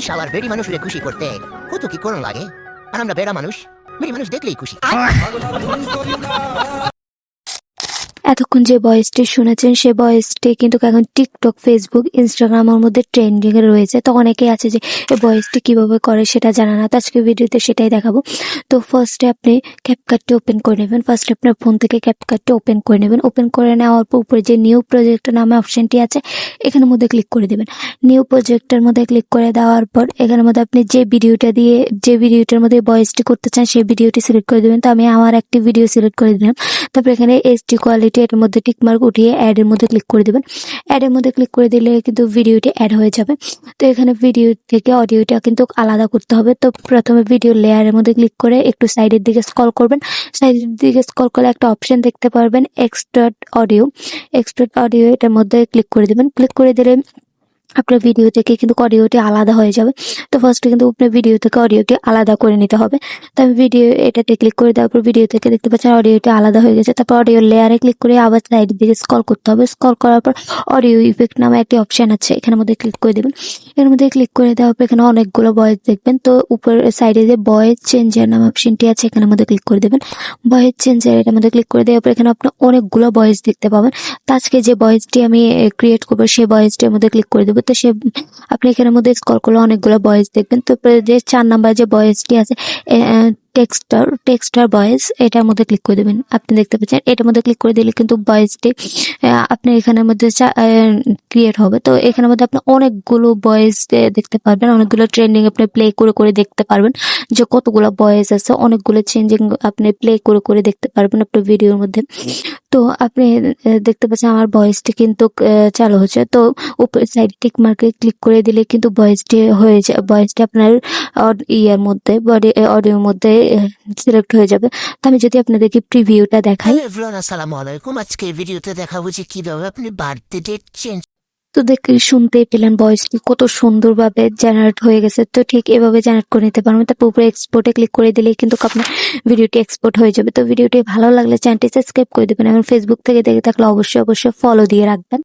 শালার বেড়ি মানুষরে খুশি করতে কত কি করণ লাগে, আর আমরা বেড়া মানুষ, বেড়ি মানুষ দেখলেই খুশি। এতক্ষণ যে ভয়েসটি শুনেছেন সে ভয়েসটি কিন্তু এখন টিকটক, ফেসবুক, ইনস্টাগ্রামের মধ্যে ট্রেন্ডিং এ রয়েছে। তো অনেকেই আছে যে এই ভয়েসটি কিভাবে করে সেটা জানা না। তো আজকে ভিডিওতে সেটাই দেখাবো। তো ফার্স্টে আপনি ক্যাপকাটটি ওপেন করে নেবেন। ফার্স্টে আপনার ফোন থেকে ক্যাপকাটটি ওপেন করে নেবেন। ওপেন করে নেওয়ার পর উপরে যে নিউ প্রজেক্ট নামে অপশনটি আছে এখানের মধ্যে ক্লিক করে দেবেন। নিউ প্রজেক্টের মধ্যে ক্লিক করে দেওয়ার পর এখানের মধ্যে আপনি যে ভিডিওটার মধ্যে ভয়েসটি করতে চান সেই ভিডিওটি সিলেক্ট করে দেবেন। তো আমি আমার একটি ভিডিও সিলেক্ট করে দিলাম। তারপর এখানে এইচডি কোয়ালিটি এর মধ্যে টিকমার্ক উঠিয়ে অ্যাড এর মধ্যে ক্লিক করে দেবেন। অ্যাড এর মধ্যে ক্লিক করে দিলে কিন্তু ভিডিওটি অ্যাড হয়ে যাবে। তো এখানে ভিডিও থেকে অডিওটা কিন্তু আলাদা করতে হবে। তো প্রথমে ভিডিও লেয়ারের মধ্যে ক্লিক করে একটু সাইডের দিকে স্ক্রল করবেন। সাইডের দিকে স্ক্রল করলে একটা অপশন দেখতে পারবেন এক্সট্রাক্ট অডিও। এক্সট্রাক্ট অডিও এটার মধ্যে ক্লিক করে দিবেন। ক্লিক করে দিলে আপনার ভিডিও থেকে কিন্তু অডিওটি আলাদা হয়ে যাবে। তো ফার্স্টে কিন্তু আপনার ভিডিও থেকে অডিওটি আলাদা করে নিতে হবে। তো আমি এটাতে ক্লিক করে দেওয়ার পর ভিডিও থেকে দেখতে পাচ্ছেন অডিওটি আলাদা হয়ে গেছে। তারপর অডিও লেয়ারে ক্লিক করে আবার সাইডের দিকে স্ক্রল করতে হবে। স্ক্রল করার পর অডিও ইফেক্ট নামে একটি অপশন আছে, এখানের মধ্যে ক্লিক করে দেবেন। এর মধ্যে ক্লিক করে দেওয়ার পর এখানে অনেকগুলো ভয়েস দেখবেন। তো উপর সাইডে যে ভয়েস চেঞ্জার নামে অপশনটি আছে এখানের মধ্যে ক্লিক করে দেবেন। ভয়েস চেঞ্জার এটার মধ্যে ক্লিক করে দেওয়ার পর এখানে আপনি অনেকগুলো ভয়েস দেখতে পাবেন। তো আজকে যে ভয়েসটি আমি ক্রিয়েট করবো সেই ভয়েসটির মধ্যে ক্লিক করে দেবো। তো আপনি এখানের মধ্যে স্ক্রল করলে অনেকগুলো ভয়েস দেখবেন। তো যে 4 নাম্বার যে ভয়েসটি আছে টেক্সটার ভয়েস এটার মধ্যে ক্লিক করে দেবেন। আপনি দেখতে পাচ্ছেন এটার মধ্যে ক্লিক করে দিলে কিন্তু ভয়েসটি আপনি এখানের মধ্যে ক্রিয়েট হবে। তো এখানের মধ্যে আপনি অনেকগুলো ভয়েস দেখতে পারবেন, অনেকগুলো ট্রেন্ডিং আপনি প্লে করে করে দেখতে পারবেন যে কতগুলো ভয়েস আছে, অনেকগুলো চেঞ্জিং আপনি প্লে করে করে দেখতে পারবেন আপনার ভিডিওর মধ্যে। তো আপনি দেখতে পাচ্ছেন আমার ভয়েসটি কিন্তু চালু হচ্ছে। তো উপরে সাইড টিক মার্কে ক্লিক করে দিলে কিন্তু ভয়েসটি হয়ে যায়, ভয়েসটি আপনার ইয়ার মধ্যে অডিওর মধ্যে সিলেক্ট হয়ে যাবে। তো আমি যদি আপনাদেরকে প্রিভিউটা দেখাই। হ্যালো এভরিওয়ান, আসসালামু আলাইকুম। আজকে এই ভিডিওতে দেখাবো যে কিভাবে আপনি বার্থডে ডেট চেঞ্জ। তো দেখে শুনতেই পেলেন ভয়েসটি কত সুন্দরভাবে জেনারেট হয়ে গেছে। তো ঠিক এভাবে জেনারেট করে নিতে পারবেন। তারপর উপরে এক্সপোর্টে ক্লিক করে দিলেই কিন্তু আপনার ভিডিওটি এক্সপোর্ট হয়ে যাবে। তো ভিডিওটি ভালো লাগলে চ্যানেলটি সাবস্ক্রাইব করে দেবেন এবং ফেসবুক থেকে দেখে থাকলে অবশ্যই ফলো দিয়ে রাখবেন।